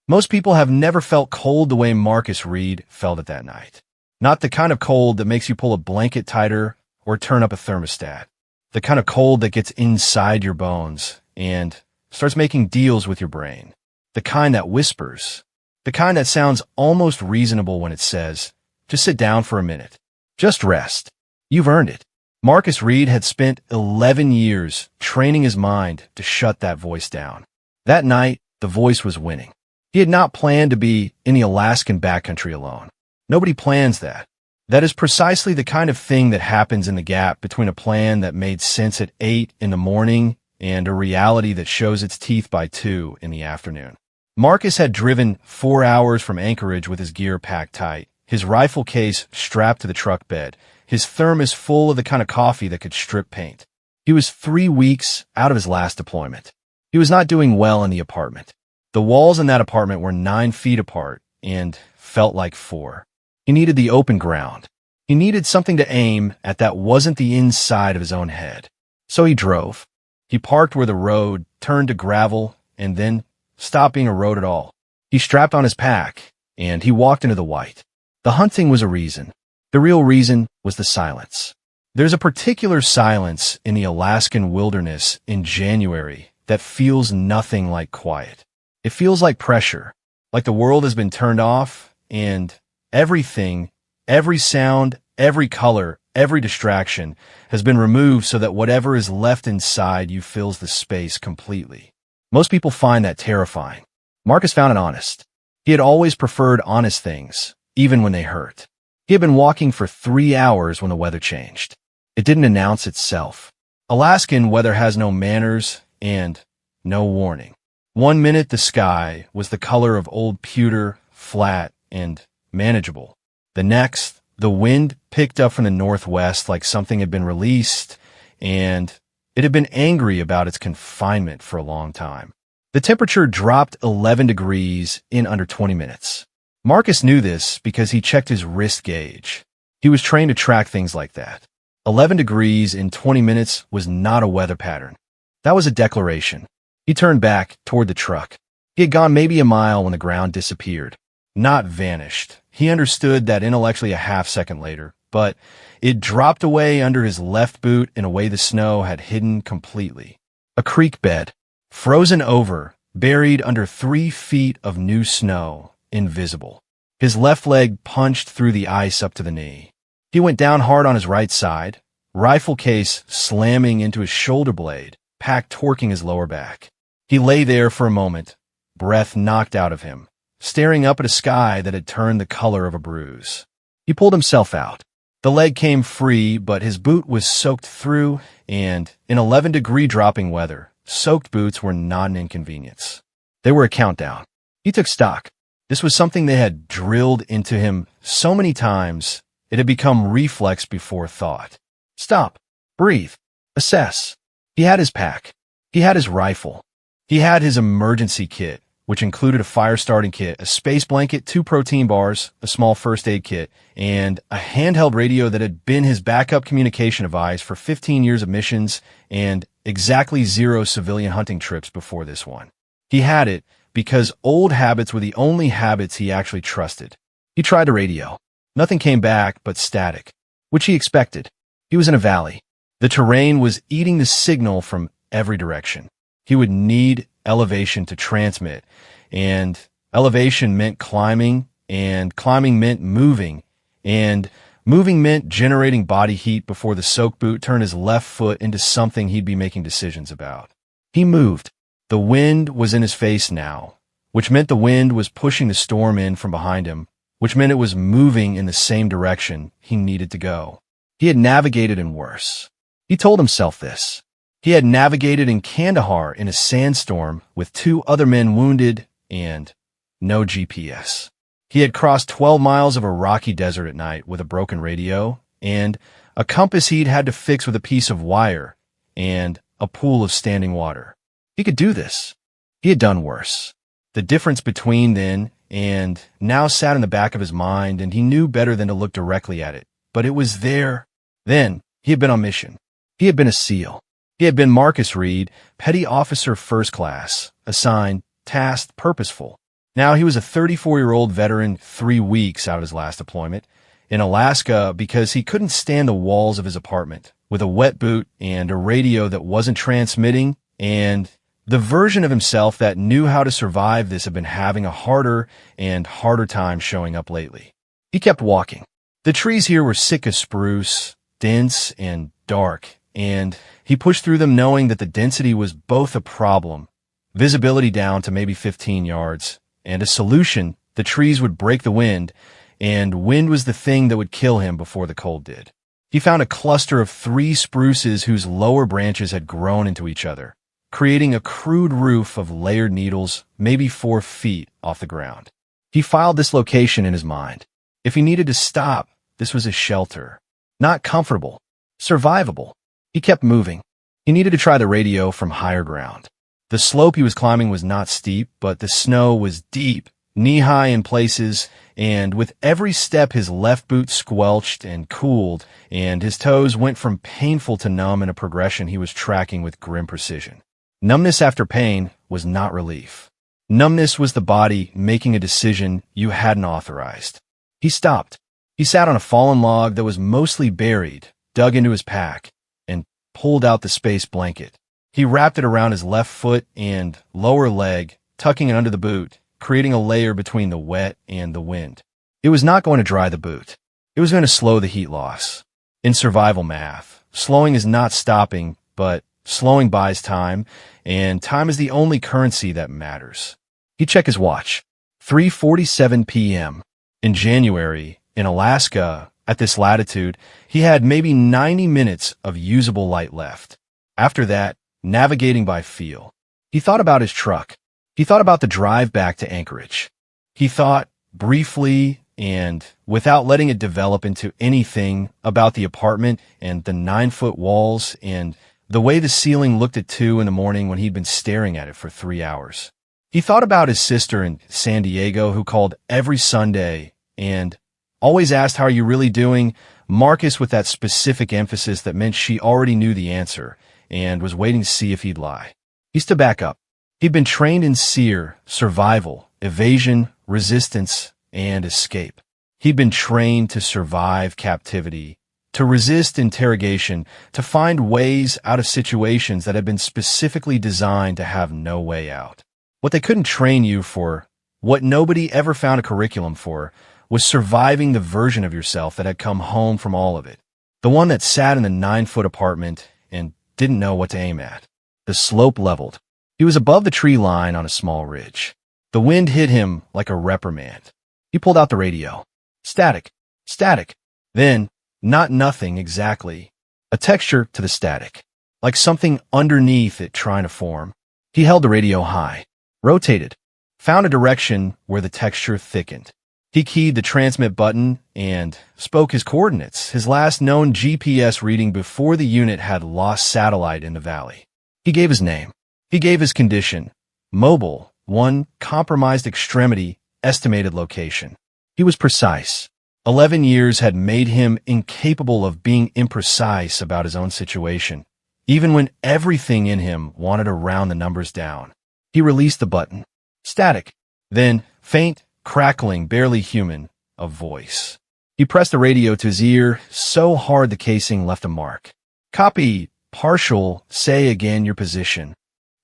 Most people have never felt cold the way Marcus Reed felt it that night. Not the kind of cold that makes you pull a blanket tighter or turn up a thermostat. The kind of cold that gets inside your bones and starts making deals with your brain. The kind that whispers. The kind that sounds almost reasonable when it says, just sit down for a minute. Just rest. You've earned it. Marcus Reed had spent 11 years training his mind to shut that voice down. That night, the voice was winning. He had not planned to be in the Alaskan backcountry alone. Nobody plans that. That is precisely the kind of thing that happens in the gap between a plan that made sense at 8 in the morning and a reality that shows its teeth by 2 in the afternoon. Marcus had driven 4 hours from Anchorage with his gear packed tight, his rifle case strapped to the truck bed, his thermos full of the kind of coffee that could strip paint. He was 3 weeks out of his last deployment. He was not doing well in the apartment. The walls in that apartment were 9 feet apart and felt like 4. He needed the open ground. He needed something to aim at that wasn't the inside of his own head. So he drove. He parked where the road turned to gravel and then stopped being a road at all. He strapped on his pack and he walked into the white. The hunting was a reason. The real reason was the silence. There's a particular silence in the Alaskan wilderness in January that feels nothing like quiet. It feels like pressure, like the world has been turned off and everything, every sound, every color, every distraction has been removed so that whatever is left inside you fills the space completely. Most people find that terrifying. Marcus found it honest. He had always preferred honest things, even when they hurt. He had been walking for 3 hours when the weather changed. It didn't announce itself. Alaskan weather has no manners and no warning. 1 minute the sky was the color of old pewter, flat, and manageable. The next, the wind picked up from the northwest like something had been released, and it had been angry about its confinement for a long time. The temperature dropped 11 degrees in under 20 minutes. Marcus knew this because he checked his wrist gauge. He was trained to track things like that. 11 degrees in 20 minutes was not a weather pattern. That was a declaration. He turned back toward the truck. He had gone maybe a mile when the ground disappeared. Not vanished. He understood that intellectually a half second later, but it dropped away under his left boot in a way the snow had hidden completely. A creek bed, frozen over, buried under 3 feet of new snow, invisible. His left leg punched through the ice up to the knee. He went down hard on his right side, rifle case slamming into his shoulder blade, pack torquing his lower back. He lay there for a moment, breath knocked out of him, staring up at a sky that had turned the color of a bruise. He pulled himself out. The leg came free, but his boot was soaked through, and in 11-degree dropping weather, soaked boots were not an inconvenience. They were a countdown. He took stock. This was something they had drilled into him so many times, it had become reflex before thought. Stop. Breathe. Assess. He had his pack. He had his rifle. He had his emergency kit, which included a fire starting kit, a space blanket, 2 protein bars, a small first aid kit, and a handheld radio that had been his backup communication device for 15 years of missions and exactly 0 civilian hunting trips before this one. He had it because old habits were the only habits he actually trusted. He tried the radio. Nothing came back but static, which he expected. He was in a valley. The terrain was eating the signal from every direction. He would need elevation to transmit, and elevation meant climbing, and climbing meant moving, and moving meant generating body heat before the soak boot turned his left foot into something he'd be making decisions about. He moved. The wind was in his face now, which meant the wind was pushing the storm in from behind him, which meant it was moving in the same direction he needed to go. He had navigated in worse. He told himself this. He had navigated in Kandahar in a sandstorm with 2 other men wounded and no GPS. He had crossed 12 miles of a rocky desert at night with a broken radio and a compass he'd had to fix with a piece of wire and a pool of standing water. He could do this. He had done worse. The difference between then and now sat in the back of his mind, and he knew better than to look directly at it. But it was there. Then he had been on mission. He had been a SEAL. He had been Marcus Reed, Petty Officer First Class, assigned, tasked, purposeful. Now, he was a 34-year-old veteran 3 weeks out of his last deployment in Alaska because he couldn't stand the walls of his apartment with a wet boot and a radio that wasn't transmitting, and the version of himself that knew how to survive this had been having a harder and harder time showing up lately. He kept walking. The trees here were Sitka spruce, dense and dark, and he pushed through them knowing that the density was both a problem, visibility down to maybe 15 yards, and a solution. The trees would break the wind, and wind was the thing that would kill him before the cold did. He found a cluster of 3 spruces whose lower branches had grown into each other, creating a crude roof of layered needles maybe 4 feet off the ground. He filed this location in his mind. If he needed to stop, this was a shelter. Not comfortable, survivable. He kept moving. He needed to try the radio from higher ground. The slope he was climbing was not steep, but the snow was deep, knee-high in places, and with every step his left boot squelched and cooled, and his toes went from painful to numb in a progression he was tracking with grim precision. Numbness after pain was not relief. Numbness was the body making a decision you hadn't authorized. He stopped. He sat on a fallen log that was mostly buried, dug into his pack, and pulled out the space blanket. He wrapped it around his left foot and lower leg, tucking it under the boot, creating a layer between the wet and the wind. It was not going to dry the boot. It was going to slow the heat loss. In survival math, slowing is not stopping, but slowing buys time, and time is the only currency that matters. He checked his watch. 3:47 p.m. In January, in Alaska, at this latitude, he had maybe 90 minutes of usable light left. After that, navigating by feel. He thought about his truck. He thought about the drive back to Anchorage. He thought briefly and without letting it develop into anything about the apartment and the 9-foot walls and the way the ceiling looked at 2 in the morning when he'd been staring at it for 3 hours. He thought about his sister in San Diego who called every Sunday and always asked, "How are you really doing?" Marcus with that specific emphasis that meant she already knew the answer and was waiting to see if he'd lie. He stood back up. He'd been trained in SEER, survival, evasion, resistance, and escape. He'd been trained to survive captivity, to resist interrogation, to find ways out of situations that had been specifically designed to have no way out. What they couldn't train you for, what nobody ever found a curriculum for, was surviving the version of yourself that had come home from all of it. The one that sat in the 9-foot apartment and didn't know what to aim at. The slope leveled. He was above the tree line on a small ridge. The wind hit him like a reprimand. He pulled out the radio. Static. Static. Then, not nothing exactly. A texture to the static. Like something underneath it trying to form. He held the radio high. Rotated. Found a direction where the texture thickened. He keyed the transmit button and spoke his coordinates, his last known GPS reading before the unit had lost satellite in the valley. He gave his name. He gave his condition. Mobile, 1, compromised extremity, estimated location. He was precise. 11 years had made him incapable of being imprecise about his own situation, even when everything in him wanted to round the numbers down. He released the button. Static. Then, faint, crackling, barely human, a voice. He pressed the radio to his ear so hard the casing left a mark. Copy, partial, say again your position.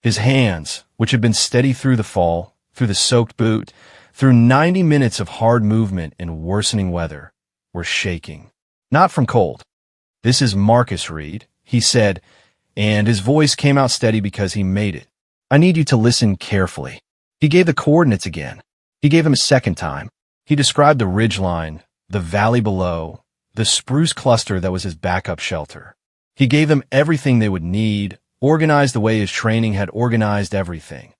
His hands, which had been steady through the fall, through the soaked boot, through 90 minutes of hard movement in worsening weather, were shaking. Not from cold. "This is Marcus Reed," he said, and his voice came out steady because he made it. "I need you to listen carefully." He gave the coordinates again. He gave him a second time. He described the ridgeline, the valley below, the spruce cluster that was his backup shelter. He gave them everything they would need, organized the way his training had organized everything.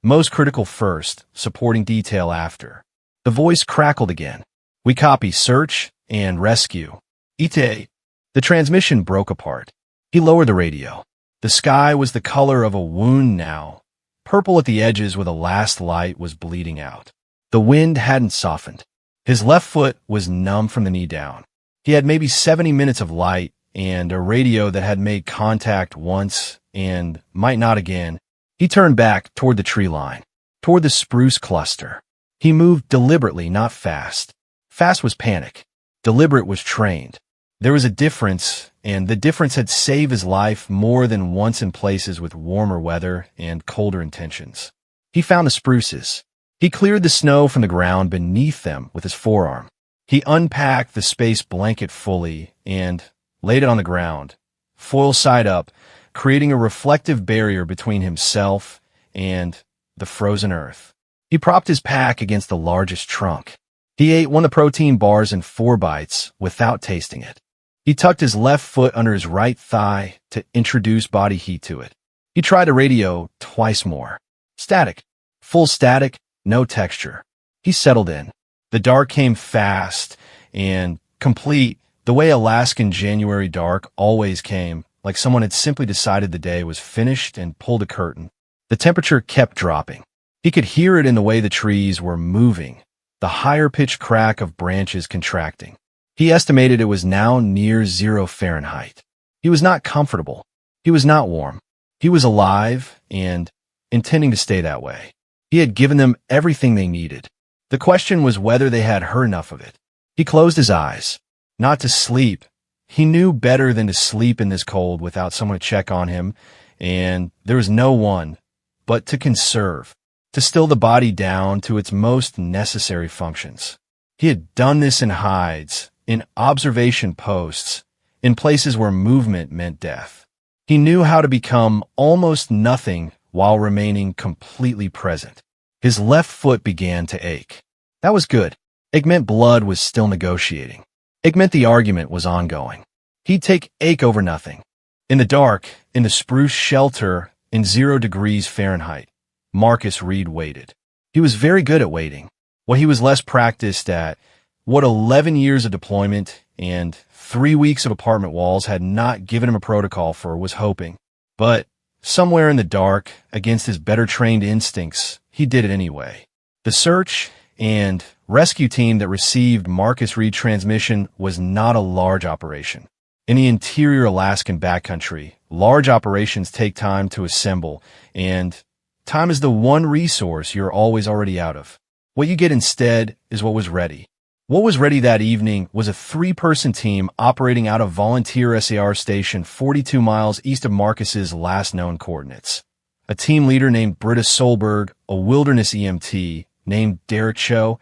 Most critical first, supporting detail after. The voice crackled again. "We copy search and rescue. Ite." The transmission broke apart. He lowered the radio. The sky was the color of a wound now. Purple at the edges where the last light was bleeding out. The wind hadn't softened. His left foot was numb from the knee down. He had maybe 70 minutes of light and a radio that had made contact once and might not again. He turned back toward the tree line, toward the spruce cluster. He moved deliberately, not fast. Fast was panic. Deliberate was trained. There was a difference, and the difference had saved his life more than once in places with warmer weather and colder intentions. He found the spruces. He cleared the snow from the ground beneath them with his forearm. He unpacked the space blanket fully and laid it on the ground, foil side up, creating a reflective barrier between himself and the frozen earth. He propped his pack against the largest trunk. He ate one of the protein bars in 4 bites without tasting it. He tucked his left foot under his right thigh to introduce body heat to it. He tried the radio twice more. Static. Full static, no texture. He settled in. The dark came fast and complete, the way Alaskan January dark always came, like someone had simply decided the day was finished and pulled a curtain. The temperature kept dropping. He could hear it in the way the trees were moving, the higher-pitched crack of branches contracting. He estimated it was now near 0 Fahrenheit. He was not comfortable. He was not warm. He was alive and intending to stay that way. He had given them everything they needed. The question was whether they had heard enough of it. He closed his eyes. Not to sleep. He knew better than to sleep in this cold without someone to check on him, and there was no one, but to conserve, to still the body down to its most necessary functions. He had done this in hides, in observation posts, in places where movement meant death. He knew how to become almost nothing while remaining completely present. His left foot began to ache. That was good. It meant blood was still negotiating. It meant the argument was ongoing. He'd take ache over nothing. In the dark, in the spruce shelter, in 0 degrees Fahrenheit, Marcus Reed waited. He was very good at waiting. What he was less practiced at, what 11 years of deployment and 3 weeks of apartment walls had not given him a protocol for, was hoping. But somewhere in the dark, against his better trained instincts, he did it anyway. The search and rescue team that received Marcus Reed transmission was not a large operation. In the interior Alaskan backcountry, large operations take time to assemble, and time is the one resource you're always already out of. What you get instead is what was ready. What was ready that evening was a 3-person team operating out of volunteer SAR station 42 miles east of Marcus's last known coordinates. A team leader named Britta Solberg, a wilderness EMT named Derek Cho,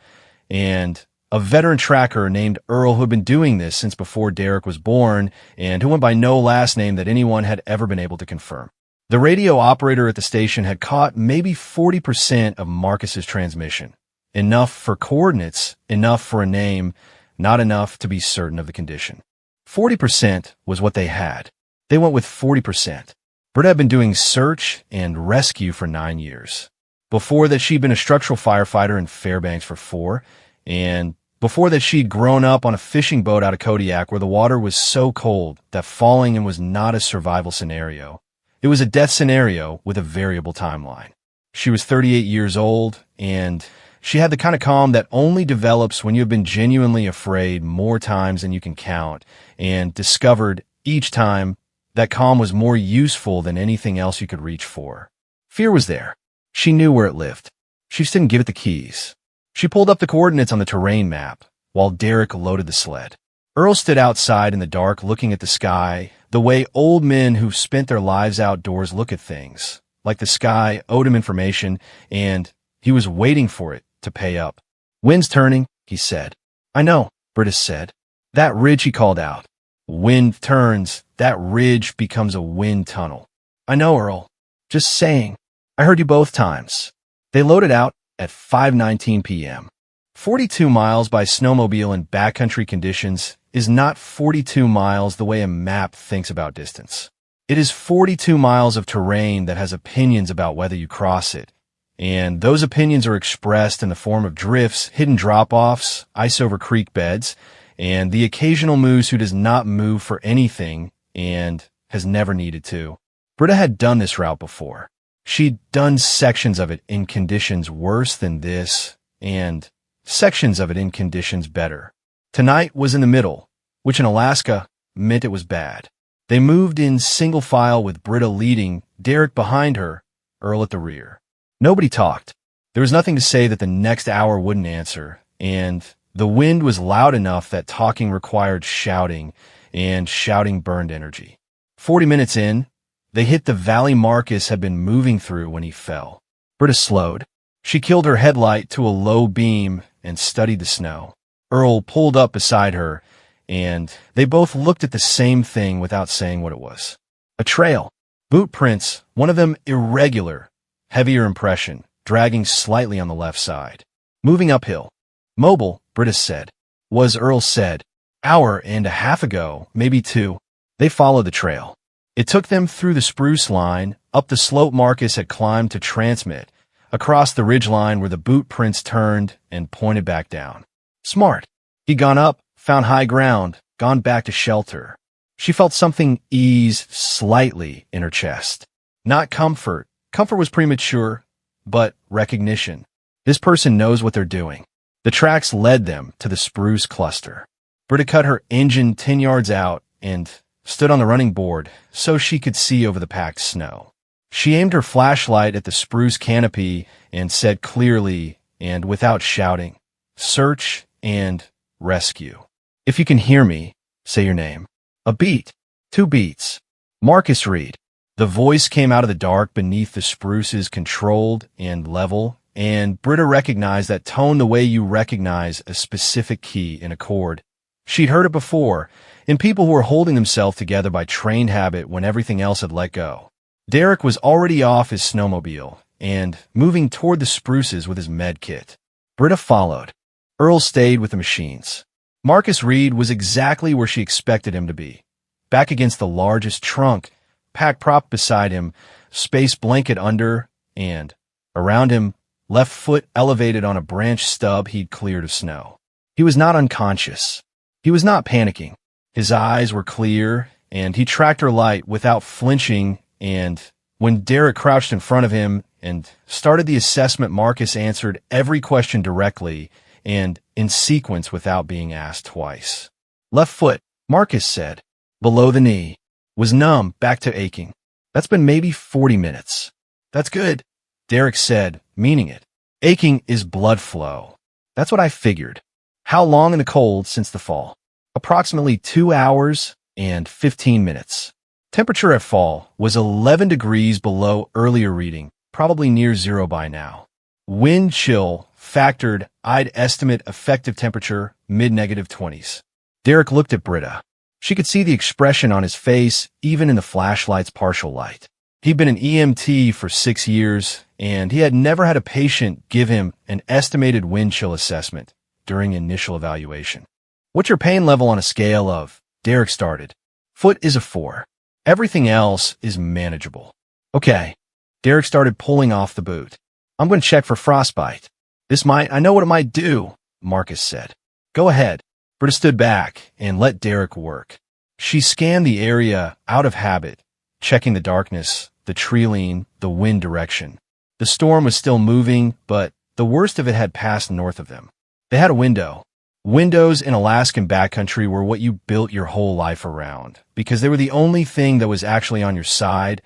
and a veteran tracker named Earl who had been doing this since before Derek was born and who went by no last name that anyone had ever been able to confirm. The radio operator at the station had caught maybe 40% of Marcus's transmission. Enough for coordinates, enough for a name, not enough to be certain of the condition. 40% was what they had. They went with 40%. Britta had been doing search and rescue for 9 years. Before that, she'd been a structural firefighter in Fairbanks for 4, and before that, she'd grown up on a fishing boat out of Kodiak where the water was so cold that falling in was not a survival scenario. It was a death scenario with a variable timeline. She was 38 years old, and she had the kind of calm that only develops when you've been genuinely afraid more times than you can count, and discovered each time that calm was more useful than anything else you could reach for. Fear was there. She knew where it lived. She just didn't give it the keys. She pulled up the coordinates on the terrain map while Derek loaded the sled. Earl stood outside in the dark looking at the sky, the way old men who've spent their lives outdoors look at things. Like the sky owed him information, and he was waiting for it to pay up. Wind's turning, he said. I know, Britta said. That ridge, he called out. Wind turns, that ridge becomes a wind tunnel. I know, Earl. Just saying. I heard you both times. They loaded out at 5:19 p.m. 42 miles by snowmobile in backcountry conditions is not 42 miles the way a map thinks about distance. It is 42 miles of terrain that has opinions about whether you cross it, and those opinions are expressed in the form of drifts, hidden drop-offs, ice over creek beds, and the occasional moose who does not move for anything and has never needed to. Britta had done this route before. She'd done sections of it in conditions worse than this, and sections of it in conditions better. Tonight was in the middle, which in Alaska meant it was bad. They moved in single file with Britta leading, Derek behind her, Earl at the rear. Nobody talked. There was nothing to say that the next hour wouldn't answer, and the wind was loud enough that talking required shouting, and shouting burned energy. 40 minutes in, they hit the valley Marcus had been moving through when he fell. Britta slowed. She killed her headlight to a low beam and studied the snow. Earl pulled up beside her, and they both looked at the same thing without saying what it was. A trail. Boot prints, one of them irregular, heavier impression, dragging slightly on the left side. Moving uphill. Mobile, Britta said. Was Earl said. Hour and a half ago, maybe two. They followed the trail. It took them through the spruce line, up the slope Marcus had climbed to transmit, across the ridge line where the boot prints turned and pointed back down. Smart. He'd gone up, found high ground, gone back to shelter. She felt something ease slightly in her chest. Not comfort. Comfort was premature, but recognition. This person knows what they're doing. The tracks led them to the spruce cluster. Britta cut her engine 10 yards out and stood on the running board so she could see over the packed snow. She aimed her flashlight at the spruce canopy and said clearly and without shouting, "Search and rescue. If you can hear me, say your name." A beat. 2 beats. Marcus Reed. The voice came out of the dark beneath the spruces, controlled and level, and Britta recognized that tone the way you recognize a specific key in a chord. She'd heard it before, in people who were holding themselves together by trained habit when everything else had let go. Derek was already off his snowmobile and moving toward the spruces with his med kit. Britta followed. Earl stayed with the machines. Marcus Reed was exactly where she expected him to be, back against the largest trunk, pack prop beside him, space blanket under, and, around him, left foot elevated on a branch stub he'd cleared of snow. He was not unconscious. He was not panicking. His eyes were clear, and he tracked her light without flinching, and when Derek crouched in front of him and started the assessment, Marcus answered every question directly and in sequence without being asked twice. Left foot, Marcus said, below the knee, was numb, back to aching. That's been maybe 40 minutes. That's good, Derek said, meaning it. Aching is blood flow. That's what I figured. How long in the cold since the fall? Approximately 2 hours and 15 minutes. Temperature at fall was 11 degrees below earlier reading, probably near zero by now. Wind chill factored, I'd estimate effective temperature mid-negative 20s. Derek looked at Britta. She could see the expression on his face, even in the flashlight's partial light. He'd been an EMT for 6 years, and he had never had a patient give him an estimated wind chill assessment during initial evaluation. What's your pain level on a scale of? Derek started. Foot is a 4. Everything else is manageable. Okay. Derek started pulling off the boot. I'm going to check for frostbite. I know what it might do, Marcus said. Go ahead. Britta stood back and let Derek work. She scanned the area out of habit, checking the darkness, the tree lean, the wind direction. The storm was still moving, but the worst of it had passed north of them. They had a window. Windows in Alaskan backcountry were what you built your whole life around, because they were the only thing that was actually on your side,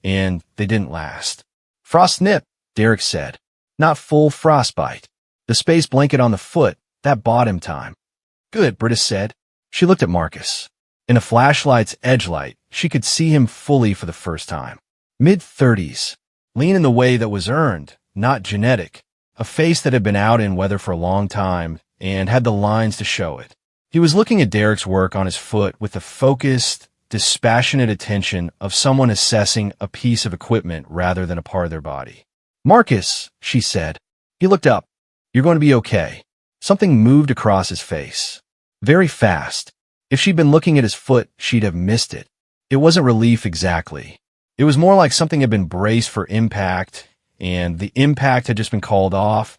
and they didn't last. Frost nip, Derek said. Not full frostbite. The space blanket on the foot, that bought him time. Good, Britta said. She looked at Marcus. In a flashlight's edge light, she could see him fully for the first time. Mid-30s. Lean in the way that was earned, not genetic. A face that had been out in weather for a long time and had the lines to show it. He was looking at Derek's work on his foot with the focused, dispassionate attention of someone assessing a piece of equipment rather than a part of their body. Marcus, she said. He looked up. You're going to be okay. Something moved across his face. Very fast. If she'd been looking at his foot, she'd have missed it. It wasn't relief exactly. It was more like something had been braced for impact, and the impact had just been called off,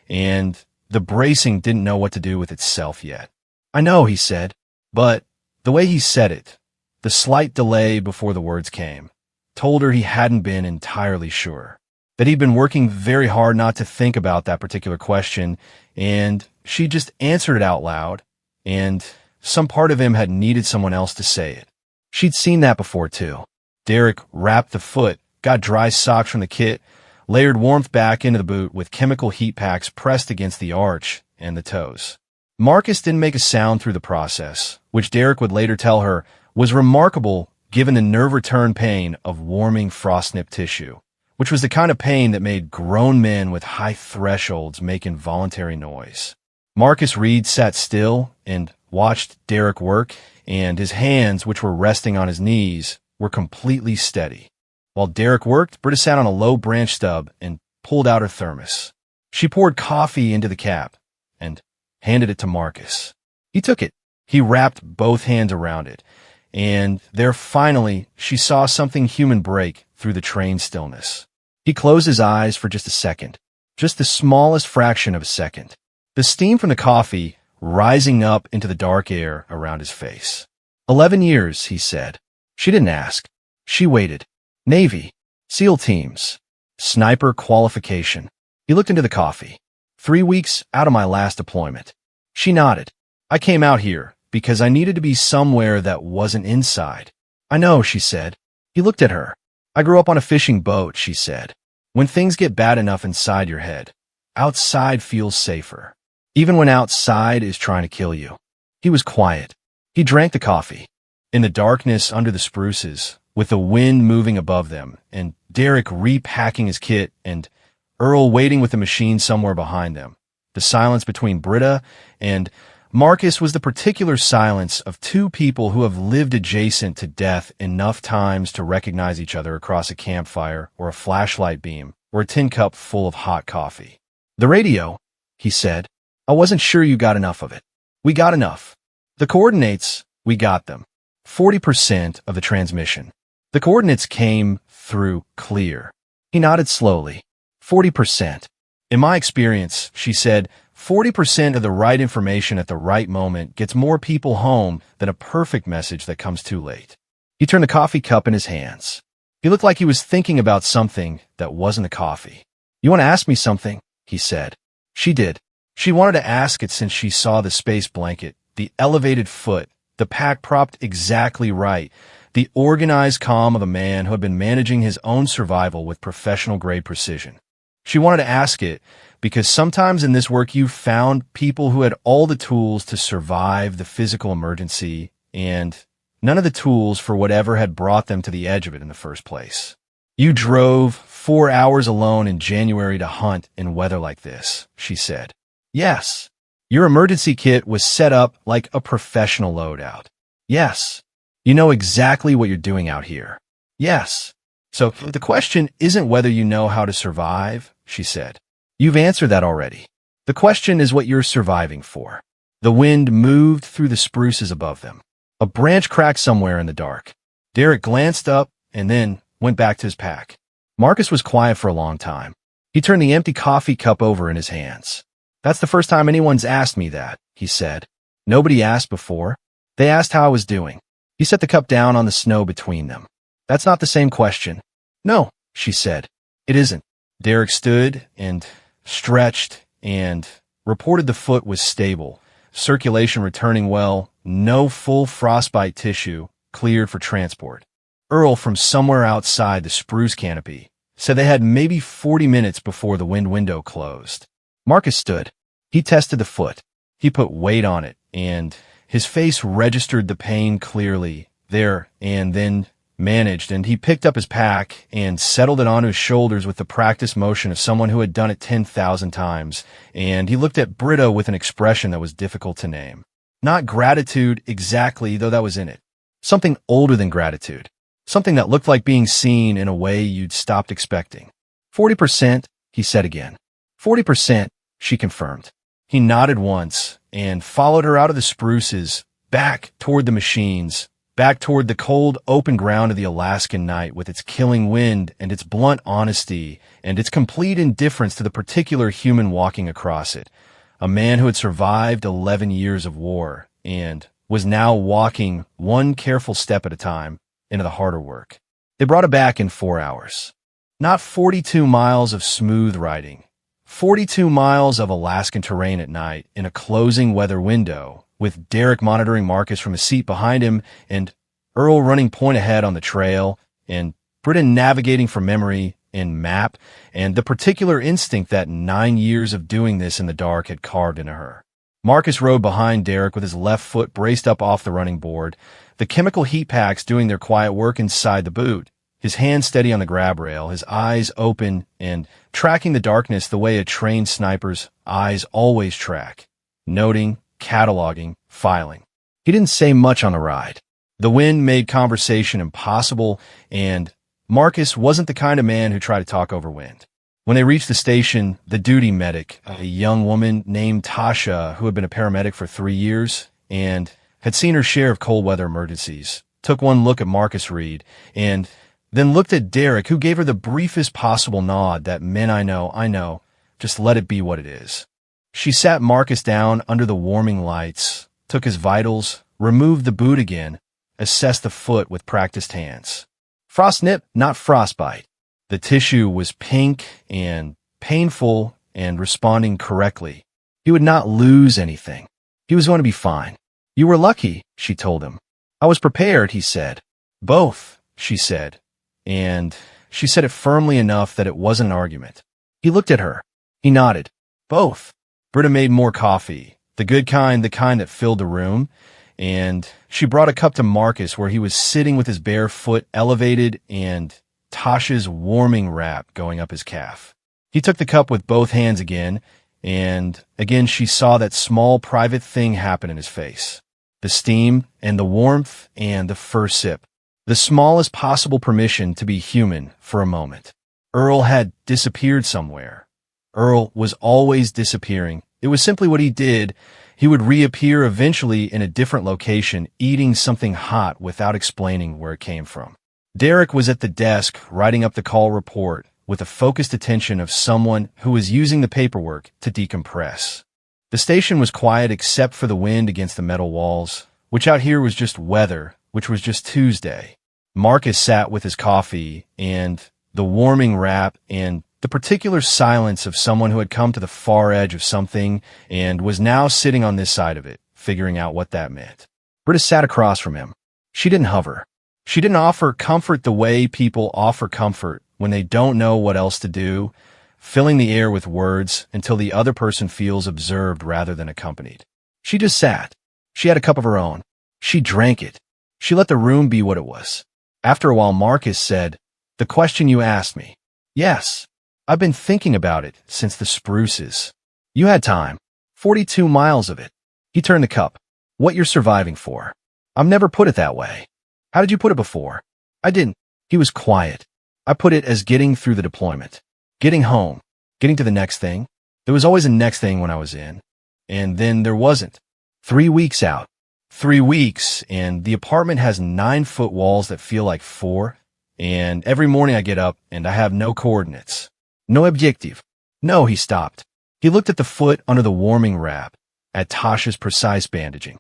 and the bracing didn't know what to do with itself yet. I know, he said, but the way he said it, the slight delay before the words came, told her he hadn't been entirely sure, that he'd been working very hard not to think about that particular question, and she just answered it out loud, and some part of him had needed someone else to say it. She'd seen that before, too. Derek wrapped the foot, got dry socks from the kit, layered warmth back into the boot with chemical heat packs pressed against the arch and the toes. Marcus didn't make a sound through the process, which Derek would later tell her was remarkable given the nerve-return pain of warming frost-nipped tissue, which was the kind of pain that made grown men with high thresholds make involuntary noise. Marcus Reed sat still and watched Derek work, and his hands, which were resting on his knees, were completely steady. While Derek worked, Britta sat on a low branch stub and pulled out her thermos. She poured coffee into the cap and handed it to Marcus. He took it. He wrapped both hands around it, and there finally she saw something human break through the train stillness. He closed his eyes for just a second, just the smallest fraction of a second. The steam from the coffee rising up into the dark air around his face. 11 years, he said. She didn't ask. She waited. Navy, SEAL teams, sniper qualification. He looked into the coffee. 3 weeks out of my last deployment. She nodded. I came out here because I needed to be somewhere that wasn't inside. I know, she said. He looked at her. I grew up on a fishing boat, she said. When things get bad enough inside your head, outside feels safer. Even when outside is trying to kill you. He was quiet. He drank the coffee. In the darkness under the spruces, with the wind moving above them, and Derek repacking his kit, and Earl waiting with the machine somewhere behind them. The silence between Britta and Marcus was the particular silence of two people who have lived adjacent to death enough times to recognize each other across a campfire or a flashlight beam or a tin cup full of hot coffee. The radio, he said. I wasn't sure you got enough of it. We got enough. The coordinates, we got them. 40% of the transmission. The coordinates came through clear. He nodded slowly. 40%. In my experience, she said, 40% of the right information at the right moment gets more people home than a perfect message that comes too late. He turned the coffee cup in his hands. He looked like he was thinking about something that wasn't a coffee. You want to ask me something? He said. She did. She wanted to ask it since she saw the space blanket, the elevated foot, the pack propped exactly right, the organized calm of a man who had been managing his own survival with professional-grade precision. She wanted to ask it because sometimes in this work you found people who had all the tools to survive the physical emergency and none of the tools for whatever had brought them to the edge of it in the first place. You drove 4 hours alone in January to hunt in weather like this, she said. Yes. Your emergency kit was set up like a professional loadout. Yes. You know exactly what you're doing out here. Yes. So the question isn't whether you know how to survive, she said. You've answered that already. The question is what you're surviving for. The wind moved through the spruces above them. A branch cracked somewhere in the dark. Derek glanced up and then went back to his pack. Marcus was quiet for a long time. He turned the empty coffee cup over in his hands. That's the first time anyone's asked me that, he said. Nobody asked before. They asked how I was doing. He set the cup down on the snow between them. That's not the same question. No, she said. It isn't. Derek stood and stretched and reported the foot was stable, circulation returning well, no full frostbite tissue, cleared for transport. Earl, from somewhere outside the spruce canopy, said they had maybe 40 minutes before the wind window closed. Marcus stood. He tested the foot. He put weight on it, and his face registered the pain clearly there and then managed, and he picked up his pack and settled it onto his shoulders with the practiced motion of someone who had done it 10,000 times, and he looked at Britta with an expression that was difficult to name. Not gratitude exactly, though that was in it. Something older than gratitude. Something that looked like being seen in a way you'd stopped expecting. 40%, he said again. 40%, she confirmed. He nodded once and followed her out of the spruces, back toward the machines, back toward the cold, open ground of the Alaskan night with its killing wind and its blunt honesty and its complete indifference to the particular human walking across it, a man who had survived 11 years of war and was now walking one careful step at a time into the harder work. They brought it back in 4 hours. Not 42 miles of smooth riding, 42 miles of Alaskan terrain at night in a closing weather window, with Derek monitoring Marcus from a seat behind him and Earl running point ahead on the trail and Britta navigating from memory and map, and the particular instinct that 9 years of doing this in the dark had carved into her. Marcus rode behind Derek with his left foot braced up off the running board, the chemical heat packs doing their quiet work inside the boot, his hand steady on the grab rail, his eyes open and tracking the darkness the way a trained sniper's eyes always track, noting, cataloging, filing. He didn't say much on the ride. The wind made conversation impossible, and Marcus wasn't the kind of man who tried to talk over wind. When they reached the station, the duty medic, a young woman named Tasha, who had been a paramedic for 3 years and had seen her share of cold weather emergencies, took one look at Marcus Reed and then looked at Derek, who gave her the briefest possible nod that meant, I know, just let it be what it is. She sat Marcus down under the warming lights, took his vitals, removed the boot again, assessed the foot with practiced hands. Frost nip, not frostbite. The tissue was pink and painful and responding correctly. He would not lose anything. He was going to be fine. You were lucky, she told him. I was prepared, he said. Both, she said. And she said it firmly enough that it wasn't an argument. He looked at her. He nodded. Both. Britta made more coffee, the good kind, the kind that filled the room, and she brought a cup to Marcus where he was sitting with his bare foot elevated and Tasha's warming wrap going up his calf. He took the cup with both hands again, and again she saw that small private thing happen in his face. The steam and the warmth and the first sip. The smallest possible permission to be human for a moment. Earl had disappeared somewhere. Earl was always disappearing. It was simply what he did. He would reappear eventually in a different location, eating something hot without explaining where it came from. Derek was at the desk writing up the call report with the focused attention of someone who was using the paperwork to decompress. The station was quiet except for the wind against the metal walls, which out here was just weather, which was just Tuesday. Marcus sat with his coffee and the warming wrap and the particular silence of someone who had come to the far edge of something and was now sitting on this side of it, figuring out what that meant. Britta sat across from him. She didn't hover. She didn't offer comfort the way people offer comfort when they don't know what else to do, filling the air with words until the other person feels observed rather than accompanied. She just sat. She had a cup of her own. She drank it. She let the room be what it was. After a while, Marcus said, "The question you asked me." "Yes. I've been thinking about it since the spruces." "You had time. 42 miles of it." He turned the cup. "What you're surviving for." "I've never put it that way." "How did you put it before?" "I didn't." He was quiet. "I put it as getting through the deployment. Getting home. Getting to the next thing. There was always a next thing when I was in. And then there wasn't. 3 weeks out. 3 weeks, and the apartment has 9-foot walls that feel like 4, and every morning I get up and I have no coordinates. No objective. No, he stopped. He looked at the foot under the warming wrap, at Tasha's precise bandaging.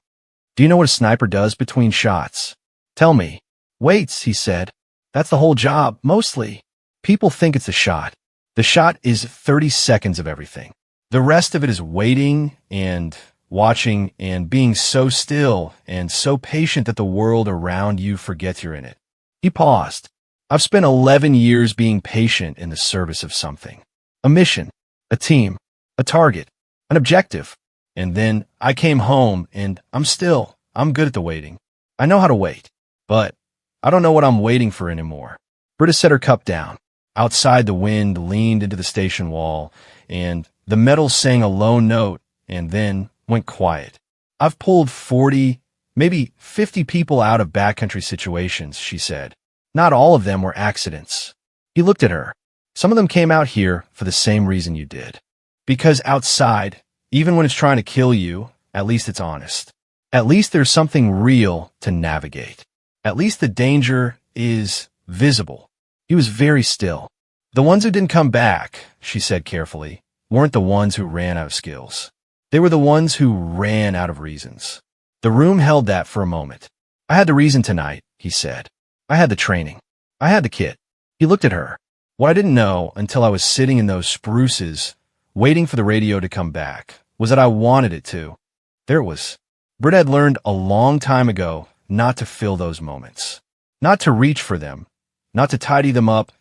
"Do you know what a sniper does between shots?" "Tell me." "Waits," he said. "That's the whole job, mostly. People think it's a shot. The shot is 30 seconds of everything. The rest of it is waiting and watching and being so still and so patient that the world around you forgets you're in it." He paused. "I've spent 11 years being patient in the service of something. A mission, a team, a target, an objective. And then I came home and I'm good at the waiting. I know how to wait, but I don't know what I'm waiting for anymore." Britta set her cup down. Outside, the wind leaned into the station wall and the metal sang a low note and then went quiet. "I've pulled 40, maybe 50 people out of backcountry situations," she said. "Not all of them were accidents." He looked at her. "Some of them came out here for the same reason you did. Because outside, even when it's trying to kill you, at least it's honest. At least there's something real to navigate. At least the danger is visible." He was very still. "The ones who didn't come back," she said carefully, "weren't the ones who ran out of skills. They were the ones who ran out of reasons." The room held that for a moment. "I had the reason tonight," he said. "I had the training. I had the kit." He looked at her. "What I didn't know until I was sitting in those spruces, waiting for the radio to come back, was that I wanted it to." There it was. Britt had learned a long time ago not to fill those moments. Not to reach for them. Not to tidy them up.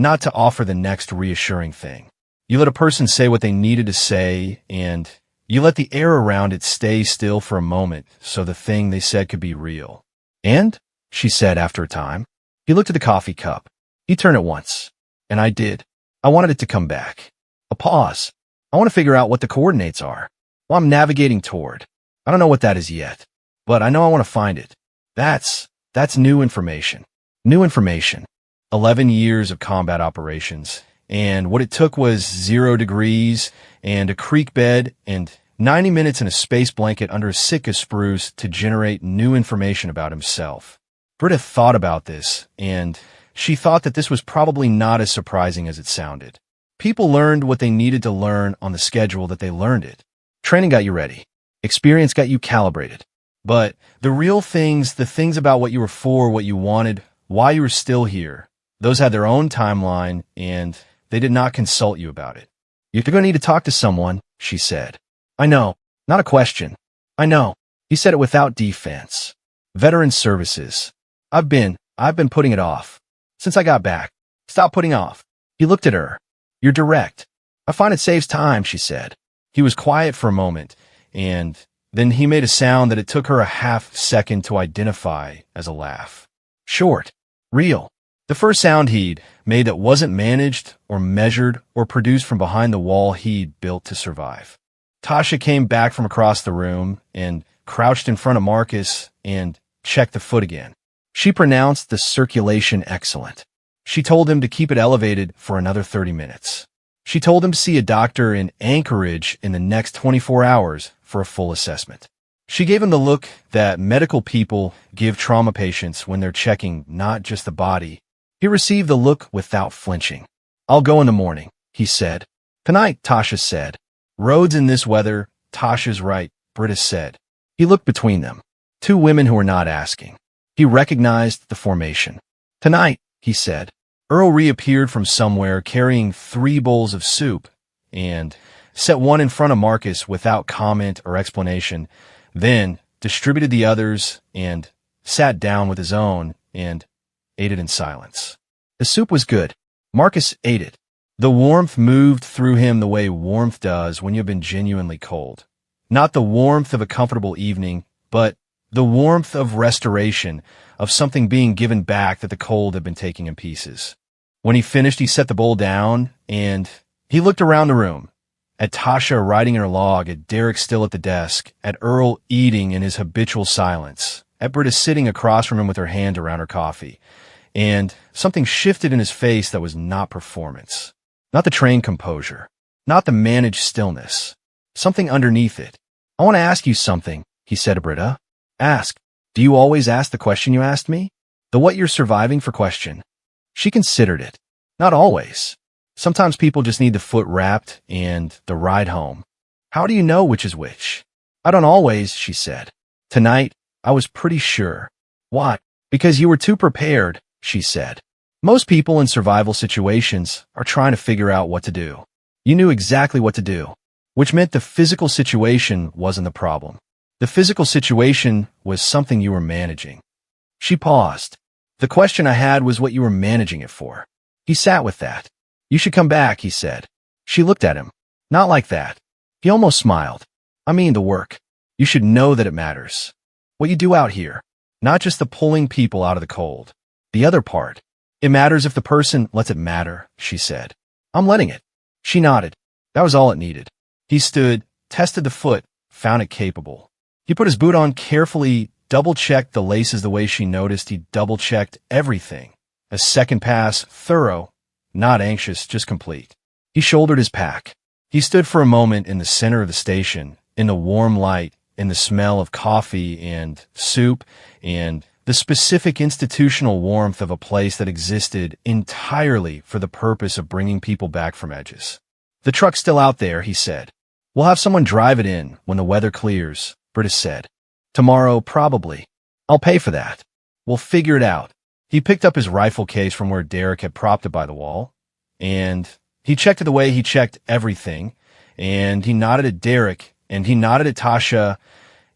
not to offer the next reassuring thing. You let a person say what they needed to say, and you let the air around it stay still for a moment so the thing they said could be real. And, she said after a time, he looked at the coffee cup. He turned it once. And I did. I wanted it to come back. A pause. I want to figure out what the coordinates are. Well, I'm navigating toward. I don't know what that is yet, but I know I want to find it. That's new information. New information. 11 years of combat operations, and what it took was 0 degrees and a creek bed and 90 minutes in a space blanket under a Sitka spruce to generate new information about himself. Britta thought about this, and she thought that this was probably not as surprising as it sounded. People learned what they needed to learn on the schedule that they learned it. Training got you ready. Experience got you calibrated. But the real things, the things about what you were for, what you wanted, why you were still here, those had their own timeline, and they did not consult you about it. You're going to need to talk to someone, she said. I know. Not a question. I know. He said it without defense. Veteran services. I've been putting it off. Since I got back. Stop putting off. He looked at her. You're direct. I find it saves time, she said. He was quiet for a moment, and then he made a sound that it took her a half second to identify as a laugh. Short. Real. The first sound he'd made that wasn't managed or measured or produced from behind the wall he'd built to survive. Tasha came back from across the room and crouched in front of Marcus and checked the foot again. She pronounced the circulation excellent. She told him to keep it elevated for another 30 minutes. She told him to see a doctor in Anchorage in the next 24 hours for a full assessment. She gave him the look that medical people give trauma patients when they're checking not just the body. He received the look without flinching. I'll go in the morning, he said. Tonight, Tasha said. Roads in this weather, Tasha's right, Britta said. He looked between them. Two women who were not asking. He recognized the formation. Tonight, he said. Earl reappeared from somewhere carrying 3 bowls of soup and set one in front of Marcus without comment or explanation, then distributed the others and sat down with his own and ate it in silence. The soup was good. Marcus ate it. The warmth moved through him the way warmth does when you've been genuinely cold. Not the warmth of a comfortable evening, but the warmth of restoration, of something being given back that the cold had been taking in pieces. When he finished, he set the bowl down, and he looked around the room, at Tasha writing in her log, at Derek still at the desk, at Earl eating in his habitual silence, at Britta sitting across from him with her hand around her coffee, and something shifted in his face that was not performance, not the trained composure, not the managed stillness, something underneath it. I want to ask you something, he said to Britta. Ask. Do you always ask the question you asked me? The what you're surviving for question. She considered it. Not always. Sometimes people just need the foot wrapped and the ride home. How do you know which is which? I don't always, she said. Tonight, I was pretty sure. Why? Because you were too prepared, she said. Most people in survival situations are trying to figure out what to do. You knew exactly what to do, which meant the physical situation wasn't the problem. The physical situation was something you were managing. She paused. The question I had was what you were managing it for. He sat with that. You should come back, he said. She looked at him. Not like that. He almost smiled. I mean the work. You should know that it matters. What you do out here. Not just the pulling people out of the cold. The other part. It matters if the person lets it matter, she said. I'm letting it. She nodded. That was all it needed. He stood, tested the foot, found it capable. He put his boot on carefully, double-checked the laces the way she noticed he double-checked everything. A second pass, thorough, not anxious, just complete. He shouldered his pack. He stood for a moment in the center of the station, in the warm light, in the smell of coffee and soup, and the specific institutional warmth of a place that existed entirely for the purpose of bringing people back from edges. The truck's still out there, he said. We'll have someone drive it in when the weather clears, Britta said. Tomorrow, probably. I'll pay for that. We'll figure it out. He picked up his rifle case from where Derek had propped it by the wall, and he checked it the way he checked everything, and he nodded at Derek, and he nodded at Tasha,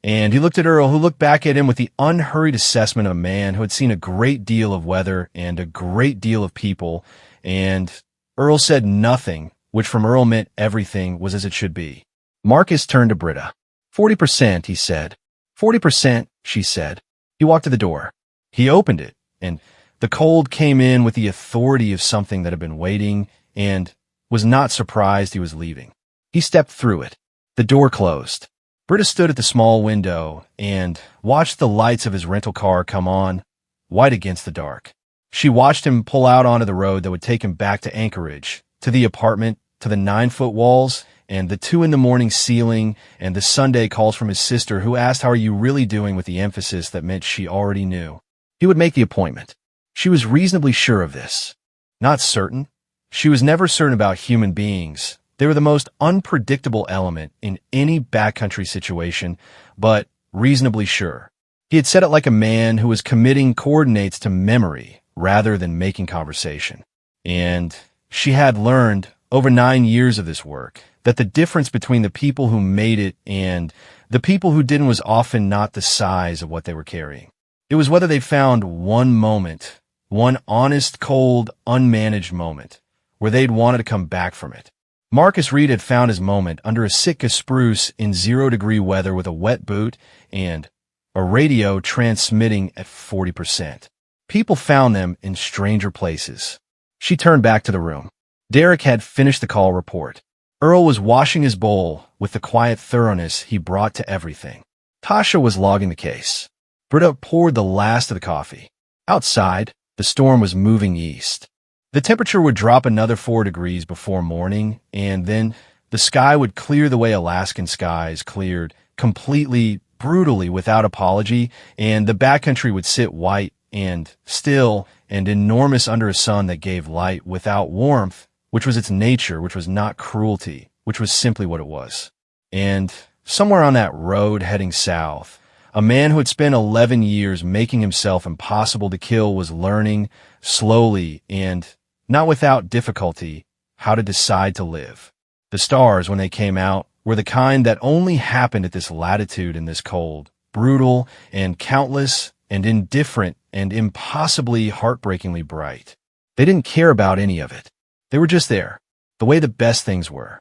And he looked at Earl, who looked back at him with the unhurried assessment of a man who had seen a great deal of weather and a great deal of people. And Earl said nothing, which from Earl meant everything was as it should be. Marcus turned to Britta. 40%, he said. 40%, she said. He walked to the door. He opened it, and the cold came in with the authority of something that had been waiting and was not surprised he was leaving. He stepped through it. The door closed. Britta stood at the small window and watched the lights of his rental car come on, white against the dark. She watched him pull out onto the road that would take him back to Anchorage, to the apartment, to the 9-foot walls, and the 2 a.m. ceiling, and the Sunday calls from his sister who asked how are you really doing with the emphasis that meant she already knew. He would make the appointment. She was reasonably sure of this. Not certain. She was never certain about human beings. They were the most unpredictable element in any backcountry situation, but reasonably sure. He had said it like a man who was committing coordinates to memory rather than making conversation. And she had learned, over 9 years of this work, that the difference between the people who made it and the people who didn't was often not the size of what they were carrying. It was whether they found one moment, one honest, cold, unmanaged moment, where they'd wanted to come back from it. Marcus Reed had found his moment under a Sitka spruce in 0-degree weather with a wet boot and a radio transmitting at 40%. People found them in stranger places. She turned back to the room. Derek had finished the call report. Earl was washing his bowl with the quiet thoroughness he brought to everything. Tasha was logging the case. Britta poured the last of the coffee. Outside, the storm was moving east. The temperature would drop another 4 degrees before morning, and then the sky would clear the way Alaskan skies cleared, completely, brutally, without apology, and the backcountry would sit white and still and enormous under a sun that gave light without warmth, which was its nature, which was not cruelty, which was simply what it was. And somewhere on that road heading south, a man who had spent 11 years making himself impossible to kill was learning, slowly and not without difficulty, how to decide to live. The stars, when they came out, were the kind that only happened at this latitude and this cold, brutal and countless and indifferent and impossibly heartbreakingly bright. They didn't care about any of it. They were just there, the way the best things were.